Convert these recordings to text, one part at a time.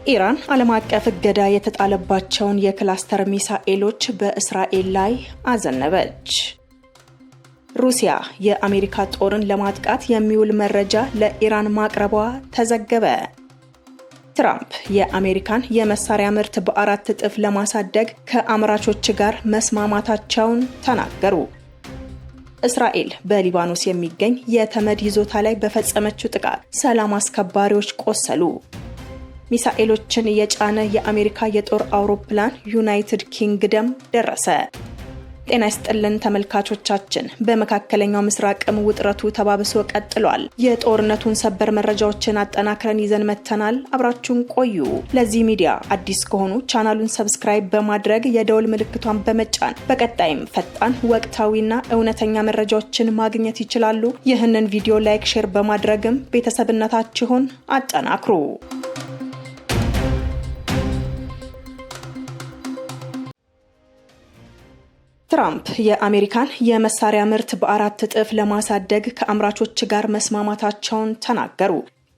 ኢራን ዓለም አቀፍ እገዳ የተጣለባቸውን የክላስተር ሚሳኤሎች በእስራኤል ላይ አዘነበች። ሩሲያ የአሜሪካ ጦርን ለማጥቃት የሚውል መረጃ ለኢራን ማቅረቧ ተዘገበ። ትራምፕ የአሜሪካን የመሳሪያ ምርት በ4 እጥፍ ለማሳደግ ከአምራቾች ጋር መስማማታቸውን ተናገሩ። እስራኤል በሊባኖስ የሚገኝ የተመድ ይዞታ ላይ በፈጸመችው ጥቃት ሰላም አስከባሪዎች ቆሰሉ። ሚሳኤሎችን የጫነ የአሜሪካ የጦር አውሮፕላን ዩናይትድ ኪንግደም ደረሰ። ጤና ይስጥልን ተመልካቾቻችን፣ በመካከለኛው ምስራቅም ውጥረቱ ተባብሶ ቀጥሏል። የጦርነቱን ሰበር መረጃዎችን አጠናክረን ይዘን መተናል። አብራችሁን ቆዩ። ለዚህ ሚዲያ አዲስ ከሆኑ ቻናሉን ሰብስክራይብ በማድረግ የደወል ምልክቷን በመጫን በቀጣይም ፈጣን ወቅታዊና እውነተኛ መረጃዎችን ማግኘት ይችላሉ። ይህንን ቪዲዮ ላይክ፣ ሼር በማድረግም ቤተሰብነታችሁን አጠናክሩ። ትራምፕ የአሜሪካን የመሳሪያ ምርት በ4 እጥፍ ለማሳደግ ከአምራቾች ጋር መስማማታቸውን ተናገሩ።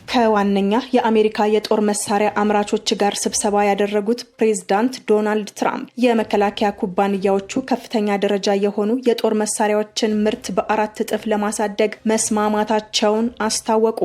ከዋነኛ የአሜሪካ የጦር መሳሪያ አምራቾች ጋር ስብሰባ ያደረጉት ፕሬዝዳንት ዶናልድ ትራምፕ የመከላከያ ኩባንያዎቹ ከፍተኛ ደረጃ የሆኑ የጦር መሳሪያዎችን ምርት በ4 እጥፍ ለማሳደግ መስማማታቸውን አስታወቁ።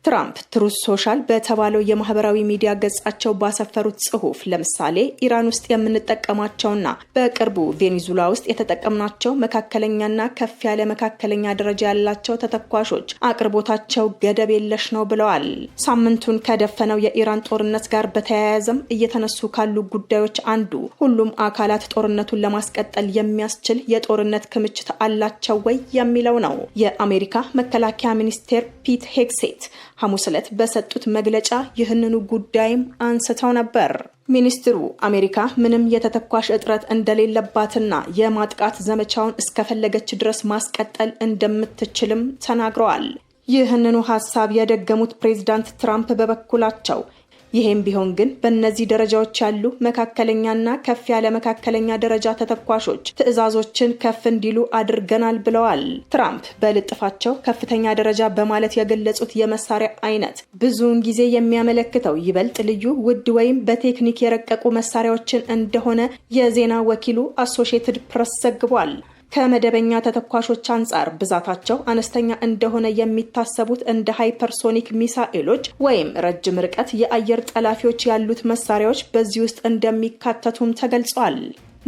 ትራምፕ ትሩዝ ሶሻል በተባለው የማህበራዊ ሚዲያ ገጻቸው ባሰፈሩት ጽሑፍ ለምሳሌ ኢራን ውስጥ የምንጠቀማቸውና በቅርቡ ቬኔዙላ ውስጥ የተጠቀምናቸው መካከለኛና ከፍ ያለ መካከለኛ ደረጃ ያላቸው ተተኳሾች አቅርቦታቸው ገደብ የለሽ ነው ብለዋል። ሳምንቱን ከደፈነው የኢራን ጦርነት ጋር በተያያዘም እየተነሱ ካሉ ጉዳዮች አንዱ ሁሉም አካላት ጦርነቱን ለማስቀጠል የሚያስችል የጦርነት ክምችት አላቸው ወይ የሚለው ነው። የአሜሪካ መከላከያ ሚኒስቴር ፒት ሄግሴት ሐሙስ ዕለት በሰጡት መግለጫ ይህንኑ ጉዳይም አንስተው ነበር። ሚኒስትሩ አሜሪካ ምንም የተተኳሽ እጥረት እንደሌለባትና የማጥቃት ዘመቻውን እስከፈለገች ድረስ ማስቀጠል እንደምትችልም ተናግረዋል። ይህንኑ ሐሳብ የደገሙት ፕሬዝዳንት ትራምፕ በበኩላቸው ይሄም ቢሆን ግን በእነዚህ ደረጃዎች ያሉ መካከለኛና ከፍ ያለ መካከለኛ ደረጃ ተተኳሾች ትዕዛዞችን ከፍ እንዲሉ አድርገናል ብለዋል። ትራምፕ በልጥፋቸው ከፍተኛ ደረጃ በማለት የገለጹት የመሳሪያ አይነት ብዙውን ጊዜ የሚያመለክተው ይበልጥ ልዩ ውድ ወይም በቴክኒክ የረቀቁ መሳሪያዎችን እንደሆነ የዜና ወኪሉ አሶሺየትድ ፕሬስ ዘግቧል። ከመደበኛ ተተኳሾች አንጻር ብዛታቸው አነስተኛ እንደሆነ የሚታሰቡት እንደ ሃይፐርሶኒክ ሚሳኤሎች ወይም ረጅም ርቀት የአየር ጠላፊዎች ያሉት መሳሪያዎች በዚህ ውስጥ እንደሚካተቱም ተገልጿል።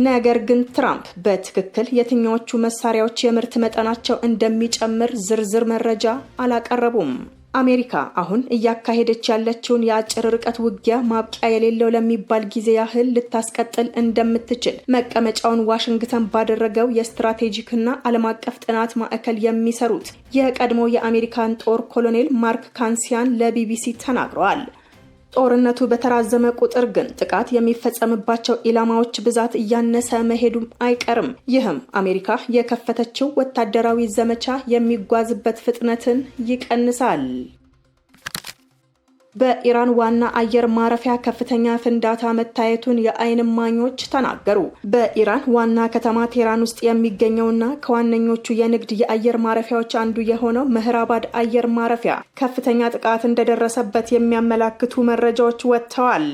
ነገር ግን ትራምፕ በትክክል የትኛዎቹ መሳሪያዎች የምርት መጠናቸው እንደሚጨምር ዝርዝር መረጃ አላቀረቡም። አሜሪካ አሁን እያካሄደች ያለችውን የአጭር ርቀት ውጊያ ማብቂያ የሌለው ለሚባል ጊዜ ያህል ልታስቀጥል እንደምትችል መቀመጫውን ዋሽንግተን ባደረገው የስትራቴጂክና ዓለም አቀፍ ጥናት ማዕከል የሚሰሩት የቀድሞ የአሜሪካን ጦር ኮሎኔል ማርክ ካንሲያን ለቢቢሲ ተናግረዋል። ጦርነቱ በተራዘመ ቁጥር ግን ጥቃት የሚፈጸምባቸው ኢላማዎች ብዛት እያነሰ መሄዱም አይቀርም። ይህም አሜሪካ የከፈተችው ወታደራዊ ዘመቻ የሚጓዝበት ፍጥነትን ይቀንሳል። በኢራን ዋና አየር ማረፊያ ከፍተኛ ፍንዳታ መታየቱን የዓይን እማኞች ተናገሩ። በኢራን ዋና ከተማ ቴህራን ውስጥ የሚገኘውና ከዋነኞቹ የንግድ የአየር ማረፊያዎች አንዱ የሆነው መህራባድ አየር ማረፊያ ከፍተኛ ጥቃት እንደደረሰበት የሚያመላክቱ መረጃዎች ወጥተዋል።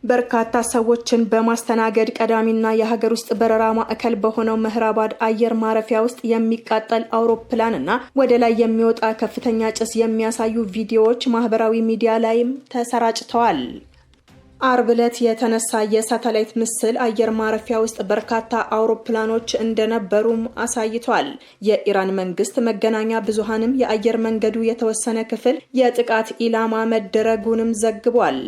በርካታ ሰዎችን በማስተናገድ ቀዳሚና የሀገር ውስጥ በረራ ማዕከል በሆነው መህራባድ አየር ማረፊያ ውስጥ የሚቃጠል አውሮፕላንና ወደ ላይ የሚወጣ ከፍተኛ ጭስ የሚያሳዩ ቪዲዮዎች ማህበራዊ ሚዲያ ላይም ተሰራጭተዋል። አርብ ዕለት የተነሳ የሳተላይት ምስል አየር ማረፊያ ውስጥ በርካታ አውሮፕላኖች እንደነበሩም አሳይቷል። የኢራን መንግስት መገናኛ ብዙሃንም የአየር መንገዱ የተወሰነ ክፍል የጥቃት ኢላማ መደረጉንም ዘግቧል።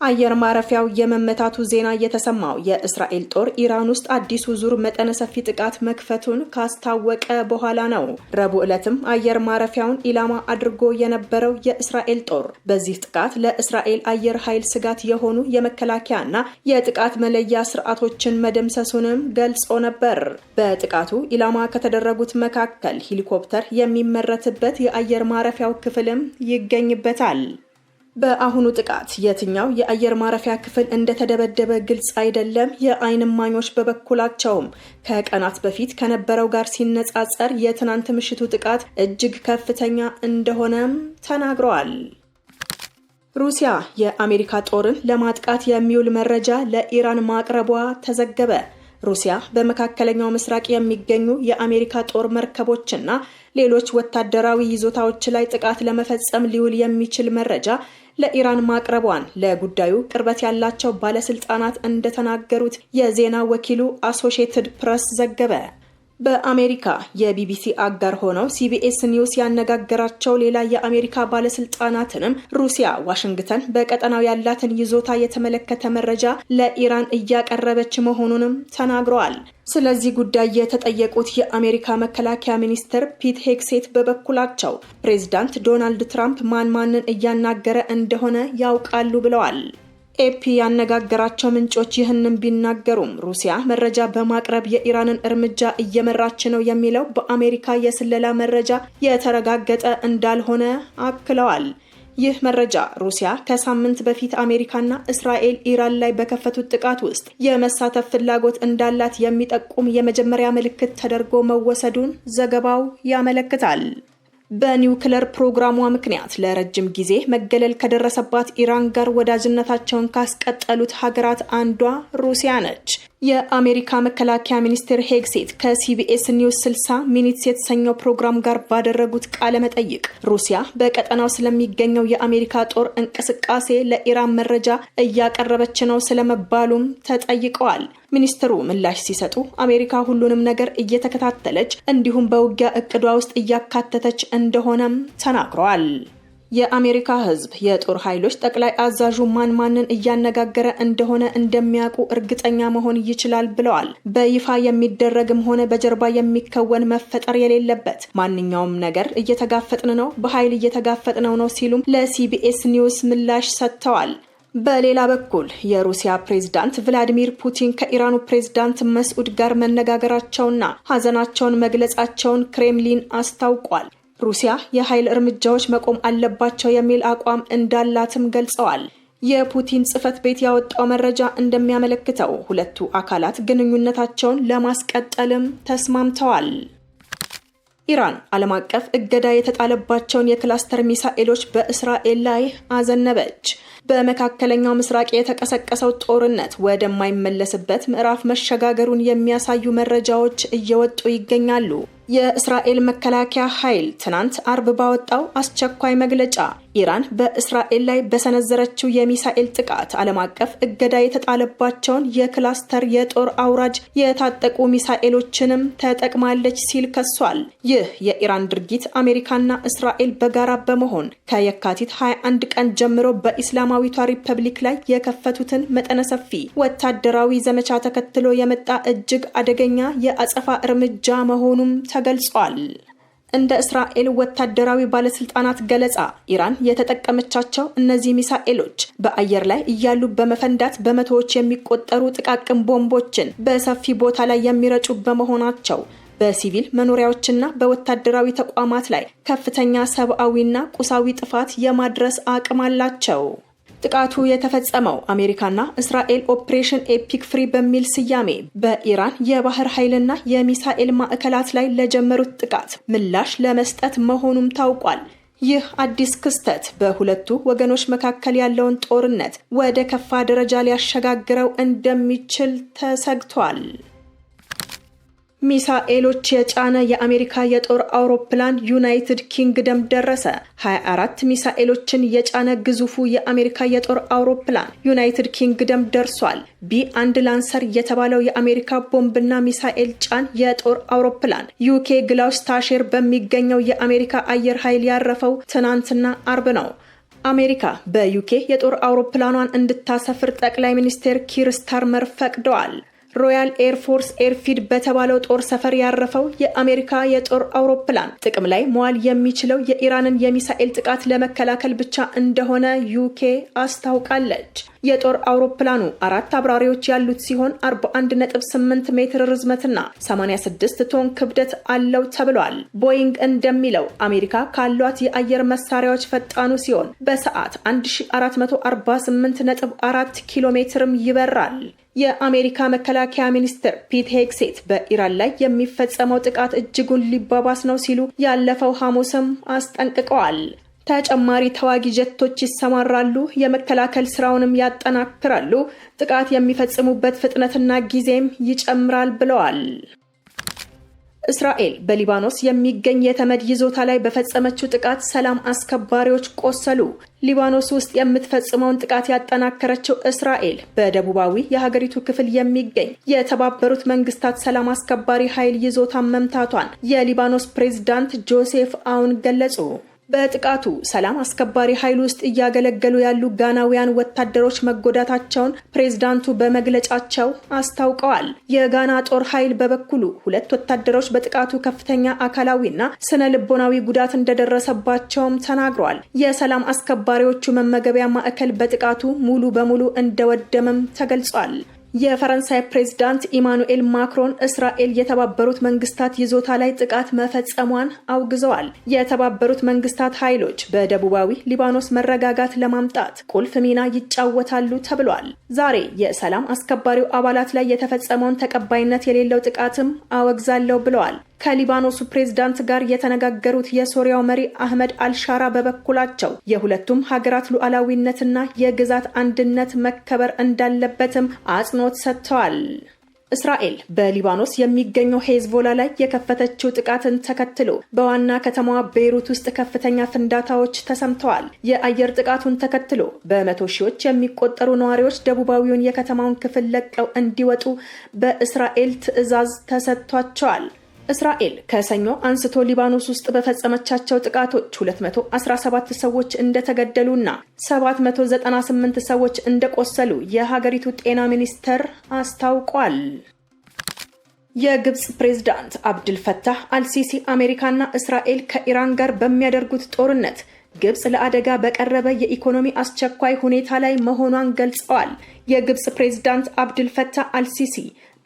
አየር ማረፊያው የመመታቱ ዜና የተሰማው የእስራኤል ጦር ኢራን ውስጥ አዲሱ ዙር መጠነ ሰፊ ጥቃት መክፈቱን ካስታወቀ በኋላ ነው። ረቡዕ ዕለትም አየር ማረፊያውን ኢላማ አድርጎ የነበረው የእስራኤል ጦር በዚህ ጥቃት ለእስራኤል አየር ኃይል ስጋት የሆኑ የመከላከያና የጥቃት መለያ ስርዓቶችን መደምሰሱንም ገልጾ ነበር። በጥቃቱ ኢላማ ከተደረጉት መካከል ሄሊኮፕተር የሚመረትበት የአየር ማረፊያው ክፍልም ይገኝበታል። በአሁኑ ጥቃት የትኛው የአየር ማረፊያ ክፍል እንደተደበደበ ግልጽ አይደለም። የዓይን እማኞች በበኩላቸውም ከቀናት በፊት ከነበረው ጋር ሲነጻጸር የትናንት ምሽቱ ጥቃት እጅግ ከፍተኛ እንደሆነም ተናግረዋል። ሩሲያ የአሜሪካ ጦርን ለማጥቃት የሚውል መረጃ ለኢራን ማቅረቧ ተዘገበ። ሩሲያ በመካከለኛው ምስራቅ የሚገኙ የአሜሪካ ጦር መርከቦችና ሌሎች ወታደራዊ ይዞታዎች ላይ ጥቃት ለመፈጸም ሊውል የሚችል መረጃ ለኢራን ማቅረቧን ለጉዳዩ ቅርበት ያላቸው ባለስልጣናት እንደተናገሩት የዜና ወኪሉ አሶሺየትድ ፕሬስ ዘገበ። በአሜሪካ የቢቢሲ አጋር ሆነው ሲቢኤስ ኒውስ ያነጋገራቸው ሌላ የአሜሪካ ባለስልጣናትንም ሩሲያ ዋሽንግተን በቀጠናው ያላትን ይዞታ የተመለከተ መረጃ ለኢራን እያቀረበች መሆኑንም ተናግረዋል። ስለዚህ ጉዳይ የተጠየቁት የአሜሪካ መከላከያ ሚኒስትር ፒት ሄግሴት በበኩላቸው ፕሬዝዳንት ዶናልድ ትራምፕ ማንን እያናገረ እንደሆነ ያውቃሉ ብለዋል። ኤፒ ያነጋገራቸው ምንጮች ይህንን ቢናገሩም ሩሲያ መረጃ በማቅረብ የኢራንን እርምጃ እየመራች ነው የሚለው በአሜሪካ የስለላ መረጃ የተረጋገጠ እንዳልሆነ አክለዋል። ይህ መረጃ ሩሲያ ከሳምንት በፊት አሜሪካና እስራኤል ኢራን ላይ በከፈቱት ጥቃት ውስጥ የመሳተፍ ፍላጎት እንዳላት የሚጠቁም የመጀመሪያ ምልክት ተደርጎ መወሰዱን ዘገባው ያመለክታል። በኒውክለር ፕሮግራሟ ምክንያት ለረጅም ጊዜ መገለል ከደረሰባት ኢራን ጋር ወዳጅነታቸውን ካስቀጠሉት ሀገራት አንዷ ሩሲያ ነች። የአሜሪካ መከላከያ ሚኒስትር ሄግሴት ከሲቢኤስ ኒውስ 60 ሚኒትስ የተሰኘው ፕሮግራም ጋር ባደረጉት ቃለ መጠይቅ ሩሲያ በቀጠናው ስለሚገኘው የአሜሪካ ጦር እንቅስቃሴ ለኢራን መረጃ እያቀረበች ነው ስለመባሉም ተጠይቀዋል። ሚኒስትሩ ምላሽ ሲሰጡ አሜሪካ ሁሉንም ነገር እየተከታተለች እንዲሁም በውጊያ እቅዷ ውስጥ እያካተተች እንደሆነም ተናግረዋል። የአሜሪካ ሕዝብ የጦር ኃይሎች ጠቅላይ አዛዡ ማንን እያነጋገረ እንደሆነ እንደሚያውቁ እርግጠኛ መሆን ይችላል ብለዋል። በይፋ የሚደረግም ሆነ በጀርባ የሚከወን መፈጠር የሌለበት ማንኛውም ነገር እየተጋፈጥን ነው፣ በኃይል እየተጋፈጥነው ነው ሲሉም ለሲቢኤስ ኒውስ ምላሽ ሰጥተዋል። በሌላ በኩል የሩሲያ ፕሬዝዳንት ቭላዲሚር ፑቲን ከኢራኑ ፕሬዝዳንት መስዑድ ጋር መነጋገራቸውና ሀዘናቸውን መግለጻቸውን ክሬምሊን አስታውቋል። ሩሲያ የኃይል እርምጃዎች መቆም አለባቸው የሚል አቋም እንዳላትም ገልጸዋል። የፑቲን ጽሕፈት ቤት ያወጣው መረጃ እንደሚያመለክተው ሁለቱ አካላት ግንኙነታቸውን ለማስቀጠልም ተስማምተዋል። ኢራን ዓለም አቀፍ እገዳ የተጣለባቸውን የክላስተር ሚሳኤሎች በእስራኤል ላይ አዘነበች። በመካከለኛው ምስራቅ የተቀሰቀሰው ጦርነት ወደማይመለስበት ምዕራፍ መሸጋገሩን የሚያሳዩ መረጃዎች እየወጡ ይገኛሉ። የእስራኤል መከላከያ ኃይል ትናንት አርብ ባወጣው አስቸኳይ መግለጫ ኢራን በእስራኤል ላይ በሰነዘረችው የሚሳኤል ጥቃት ዓለም አቀፍ እገዳ የተጣለባቸውን የክላስተር የጦር አውራጅ የታጠቁ ሚሳኤሎችንም ተጠቅማለች ሲል ከሷል። ይህ የኢራን ድርጊት አሜሪካና እስራኤል በጋራ በመሆን ከየካቲት 21 ቀን ጀምሮ በኢስላማዊቷ ሪፐብሊክ ላይ የከፈቱትን መጠነ ሰፊ ወታደራዊ ዘመቻ ተከትሎ የመጣ እጅግ አደገኛ የአጸፋ እርምጃ መሆኑም ተገልጿል። እንደ እስራኤል ወታደራዊ ባለስልጣናት ገለጻ ኢራን የተጠቀመቻቸው እነዚህ ሚሳኤሎች በአየር ላይ እያሉ በመፈንዳት በመቶዎች የሚቆጠሩ ጥቃቅን ቦምቦችን በሰፊ ቦታ ላይ የሚረጩ በመሆናቸው በሲቪል መኖሪያዎችና በወታደራዊ ተቋማት ላይ ከፍተኛ ሰብአዊና ቁሳዊ ጥፋት የማድረስ አቅም አላቸው። ጥቃቱ የተፈጸመው አሜሪካና እስራኤል ኦፕሬሽን ኤፒክ ፍሪ በሚል ስያሜ በኢራን የባህር ኃይልና የሚሳኤል ማዕከላት ላይ ለጀመሩት ጥቃት ምላሽ ለመስጠት መሆኑም ታውቋል። ይህ አዲስ ክስተት በሁለቱ ወገኖች መካከል ያለውን ጦርነት ወደ ከፋ ደረጃ ሊያሸጋግረው እንደሚችል ተሰግቷል። ሚሳኤሎች የጫነ የአሜሪካ የጦር አውሮፕላን ዩናይትድ ኪንግደም ደረሰ። 24 ሚሳኤሎችን የጫነ ግዙፉ የአሜሪካ የጦር አውሮፕላን ዩናይትድ ኪንግደም ደርሷል። ቢ1 ላንሰር የተባለው የአሜሪካ ቦምብና ሚሳኤል ጫን የጦር አውሮፕላን ዩኬ ግላውስታሼር በሚገኘው የአሜሪካ አየር ኃይል ያረፈው ትናንትና አርብ ነው። አሜሪካ በዩኬ የጦር አውሮፕላኗን እንድታሰፍር ጠቅላይ ሚኒስትር ኪር ስታርመር ፈቅደዋል። ሮያል ኤርፎርስ ኤርፊድ በተባለው ጦር ሰፈር ያረፈው የአሜሪካ የጦር አውሮፕላን ጥቅም ላይ መዋል የሚችለው የኢራንን የሚሳኤል ጥቃት ለመከላከል ብቻ እንደሆነ ዩኬ አስታውቃለች። የጦር አውሮፕላኑ 4 አብራሪዎች ያሉት ሲሆን 41.8 ሜትር ርዝመትና 86 ቶን ክብደት አለው ተብሏል። ቦይንግ እንደሚለው አሜሪካ ካሏት የአየር መሳሪያዎች ፈጣኑ ሲሆን በሰዓት 1448.4 ኪሎ ሜትርም ይበራል። የአሜሪካ መከላከያ ሚኒስትር ፒት ሄግሴት በኢራን ላይ የሚፈጸመው ጥቃት እጅጉን ሊባባስ ነው ሲሉ ያለፈው ሐሙስም አስጠንቅቀዋል። ተጨማሪ ተዋጊ ጀቶች ይሰማራሉ፣ የመከላከል ስራውንም ያጠናክራሉ፣ ጥቃት የሚፈጽሙበት ፍጥነትና ጊዜም ይጨምራል ብለዋል። እስራኤል በሊባኖስ የሚገኝ የተመድ ይዞታ ላይ በፈጸመችው ጥቃት ሰላም አስከባሪዎች ቆሰሉ። ሊባኖስ ውስጥ የምትፈጽመውን ጥቃት ያጠናከረችው እስራኤል በደቡባዊ የሀገሪቱ ክፍል የሚገኝ የተባበሩት መንግስታት ሰላም አስከባሪ ኃይል ይዞታን መምታቷን የሊባኖስ ፕሬዝዳንት ጆሴፍ አውን ገለጹ። በጥቃቱ ሰላም አስከባሪ ኃይል ውስጥ እያገለገሉ ያሉ ጋናውያን ወታደሮች መጎዳታቸውን ፕሬዝዳንቱ በመግለጫቸው አስታውቀዋል። የጋና ጦር ኃይል በበኩሉ 2 ወታደሮች በጥቃቱ ከፍተኛ አካላዊና ስነ ልቦናዊ ጉዳት እንደደረሰባቸውም ተናግሯል። የሰላም አስከባሪዎቹ መመገቢያ ማዕከል በጥቃቱ ሙሉ በሙሉ እንደወደመም ተገልጿል። የፈረንሳይ ፕሬዝዳንት ኢማኑኤል ማክሮን እስራኤል የተባበሩት መንግስታት ይዞታ ላይ ጥቃት መፈጸሟን አውግዘዋል። የተባበሩት መንግስታት ኃይሎች በደቡባዊ ሊባኖስ መረጋጋት ለማምጣት ቁልፍ ሚና ይጫወታሉ ተብሏል። ዛሬ የሰላም አስከባሪው አባላት ላይ የተፈጸመውን ተቀባይነት የሌለው ጥቃትም አወግዛለሁ ብለዋል። ከሊባኖሱ ፕሬዝዳንት ጋር የተነጋገሩት የሶሪያው መሪ አህመድ አልሻራ በበኩላቸው የሁለቱም ሀገራት ሉዓላዊነትና የግዛት አንድነት መከበር እንዳለበትም አጽንኦት ሰጥተዋል። እስራኤል በሊባኖስ የሚገኘው ሄዝቦላ ላይ የከፈተችው ጥቃትን ተከትሎ በዋና ከተማዋ ቤይሩት ውስጥ ከፍተኛ ፍንዳታዎች ተሰምተዋል። የአየር ጥቃቱን ተከትሎ በመቶ ሺዎች የሚቆጠሩ ነዋሪዎች ደቡባዊውን የከተማውን ክፍል ለቀው እንዲወጡ በእስራኤል ትዕዛዝ ተሰጥቷቸዋል። እስራኤል ከሰኞ አንስቶ ሊባኖስ ውስጥ በፈጸመቻቸው ጥቃቶች 217 ሰዎች እንደተገደሉና 798 ሰዎች እንደቆሰሉ የሀገሪቱ ጤና ሚኒስቴር አስታውቋል። የግብጽ ፕሬዝዳንት አብድል ፈታህ አልሲሲ አሜሪካና እስራኤል ከኢራን ጋር በሚያደርጉት ጦርነት ግብጽ ለአደጋ በቀረበ የኢኮኖሚ አስቸኳይ ሁኔታ ላይ መሆኗን ገልጸዋል። የግብጽ ፕሬዝዳንት አብድል ፈታህ አልሲሲ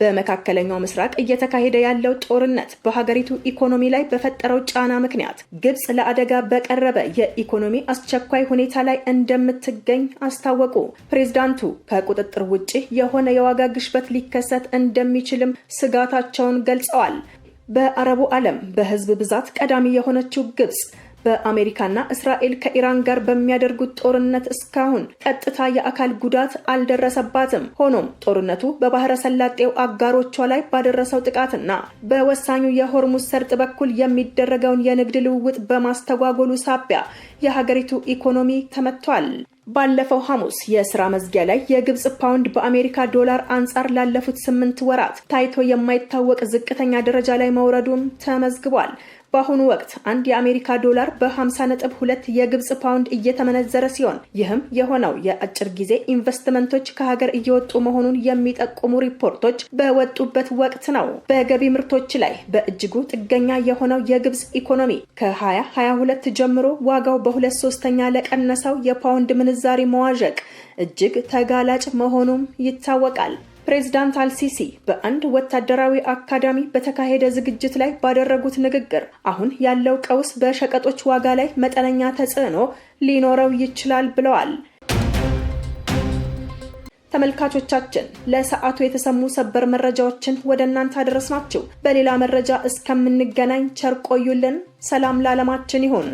በመካከለኛው ምስራቅ እየተካሄደ ያለው ጦርነት በሀገሪቱ ኢኮኖሚ ላይ በፈጠረው ጫና ምክንያት ግብጽ ለአደጋ በቀረበ የኢኮኖሚ አስቸኳይ ሁኔታ ላይ እንደምትገኝ አስታወቁ። ፕሬዝዳንቱ ከቁጥጥር ውጪ የሆነ የዋጋ ግሽበት ሊከሰት እንደሚችልም ስጋታቸውን ገልጸዋል። በአረቡ ዓለም በህዝብ ብዛት ቀዳሚ የሆነችው ግብጽ በአሜሪካና እስራኤል ከኢራን ጋር በሚያደርጉት ጦርነት እስካሁን ቀጥታ የአካል ጉዳት አልደረሰባትም። ሆኖም ጦርነቱ በባህረ ሰላጤው አጋሮቿ ላይ ባደረሰው ጥቃትና በወሳኙ የሆርሙዝ ሰርጥ በኩል የሚደረገውን የንግድ ልውውጥ በማስተጓጎሉ ሳቢያ የሀገሪቱ ኢኮኖሚ ተመቷል። ባለፈው ሐሙስ የስራ መዝጊያ ላይ የግብጽ ፓውንድ በአሜሪካ ዶላር አንጻር ላለፉት 8 ወራት ታይቶ የማይታወቅ ዝቅተኛ ደረጃ ላይ መውረዱም ተመዝግቧል። በአሁኑ ወቅት አንድ የአሜሪካ ዶላር በ50.2 የግብጽ ፓውንድ እየተመነዘረ ሲሆን ይህም የሆነው የአጭር ጊዜ ኢንቨስትመንቶች ከሀገር እየወጡ መሆኑን የሚጠቁሙ ሪፖርቶች በወጡበት ወቅት ነው። በገቢ ምርቶች ላይ በእጅጉ ጥገኛ የሆነው የግብጽ ኢኮኖሚ ከ2022 ጀምሮ ዋጋው በ2/3 ለቀነሰው የፓውንድ ምንዛሪ መዋዠቅ እጅግ ተጋላጭ መሆኑም ይታወቃል። ፕሬዝዳንት አልሲሲ በአንድ ወታደራዊ አካዳሚ በተካሄደ ዝግጅት ላይ ባደረጉት ንግግር አሁን ያለው ቀውስ በሸቀጦች ዋጋ ላይ መጠነኛ ተጽዕኖ ሊኖረው ይችላል ብለዋል። ተመልካቾቻችን ለሰዓቱ የተሰሙ ሰበር መረጃዎችን ወደ እናንተ አደረስናችሁ። በሌላ መረጃ እስከምንገናኝ ቸር ቆዩልን። ሰላም ለዓለማችን ይሁን።